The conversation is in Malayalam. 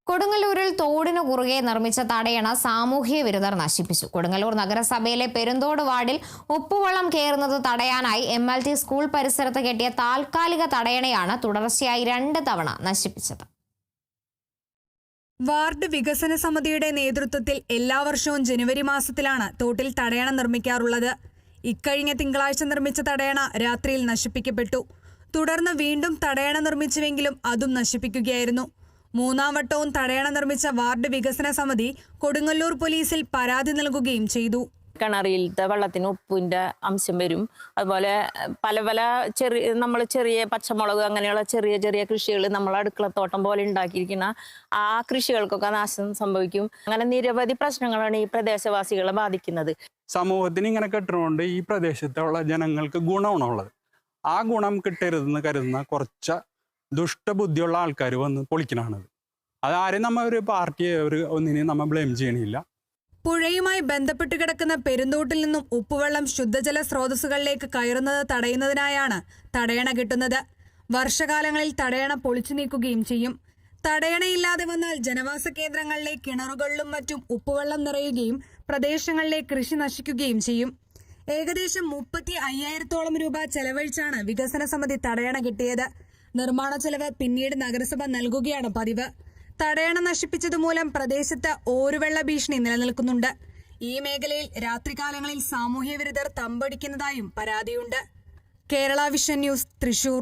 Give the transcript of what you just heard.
കൊടുങ്ങല്ലൂരിൽ തോടിനു കുറുകെ നിർമ്മിച്ച തടയണ സാമൂഹ്യ വിരുദ്ധർ നശിപ്പിച്ചു. കൊടുങ്ങല്ലൂർ നഗരസഭയിലെ പെരുന്തോട് വാർഡിൽ ഉപ്പുവെള്ളം കയറുന്നത് തടയാനായി MLT സ്കൂൾ പരിസരത്ത് കെട്ടിയ താൽക്കാലിക തടയണയാണ് തുടർച്ചയായി 2 തവണ നശിപ്പിച്ചത്. വാർഡ് വികസന സമിതിയുടെ നേതൃത്വത്തിൽ എല്ലാ വർഷവും ജനുവരി മാസത്തിലാണ് തോട്ടിൽ തടയണ നിർമ്മിക്കാറുള്ളത്. ഇക്കഴിഞ്ഞ തിങ്കളാഴ്ച നിർമ്മിച്ച തടയണ രാത്രിയിൽ നശിപ്പിക്കപ്പെട്ടു. തുടർന്ന് വീണ്ടും തടയണ നിർമ്മിച്ചുവെങ്കിലും അതും നശിപ്പിക്കുകയായിരുന്നു. 3ാം വട്ടവും തടയണ നിർമ്മിച്ച വാർഡ് വികസന സമിതി കൊടുങ്ങല്ലൂർ പോലീസിൽ പരാതി നൽകുകയും ചെയ്തു. കിണറിലത്തെ വെള്ളത്തിന് ഉപ്പിൻ്റെ അംശം വരും. അതുപോലെ പല ചെറിയ പച്ചമുളക് അങ്ങനെയുള്ള ചെറിയ കൃഷികൾ നമ്മൾ അടുക്കളത്തോട്ടം പോലെ ഉണ്ടാക്കിയിരിക്കുന്ന ആ കൃഷികൾക്കൊക്കെ നാശം സംഭവിക്കും. അങ്ങനെ നിരവധി പ്രശ്നങ്ങളാണ് ഈ പ്രദേശവാസികളെ ബാധിക്കുന്നത്. സമൂഹത്തിന് ഇങ്ങനെ കെട്ടുന്നതുകൊണ്ട് ഈ പ്രദേശത്തുള്ള ജനങ്ങൾക്ക് ഗുണമാണുള്ളത്. ആ ഗുണം കിട്ടരുതെന്ന് കരുതുന്ന കുറച്ച് ദുഷ്ടബുദ്ധിയുള്ള ആൾക്കാർ വന്ന് പൊളിക്കണത്. അതാരും നമ്മ ഒരു പാർട്ടിയെ ഒന്നിനെയും നമ്മൾ ബ്ലെയിം ചെയ്യണില്ല. പുഴയുമായി ബന്ധപ്പെട്ട് കിടക്കുന്ന പെരുന്തോട്ടിൽ നിന്നും ഉപ്പുവെള്ളം ശുദ്ധജല സ്രോതസ്സുകളിലേക്ക് കയറുന്നത് തടയുന്നതിനായാണ് തടയണ കെട്ടുന്നത്. വർഷകാലങ്ങളിൽ തടയണ പൊളിച്ചു നീക്കുകയും ചെയ്യും. തടയണയില്ലാതെ വന്നാൽ ജനവാസ കേന്ദ്രങ്ങളിലെ കിണറുകളിലും മറ്റും ഉപ്പുവെള്ളം നിറയുകയും പ്രദേശങ്ങളിലെ കൃഷി നശിക്കുകയും ചെയ്യും. ഏകദേശം 35,000-ഓളം രൂപ ചെലവഴിച്ചാണ് വികസന സമിതി തടയണ കെട്ടിയത്. നിർമ്മാണ ചെലവ് പിന്നീട് നഗരസഭ നൽകുകയാണ് പതിവ്. തടയണ നശിപ്പിച്ചതുമൂലം പ്രദേശത്ത് ഓരുവെള്ള ഭീഷണി നിലനിൽക്കുന്നുണ്ട്. ഈ മേഖലയിൽ രാത്രികാലങ്ങളിൽ സാമൂഹ്യ വിരുദ്ധർ തമ്പടിക്കുന്നതായും പരാതിയുണ്ട്. Kerala vision news, Thrissur.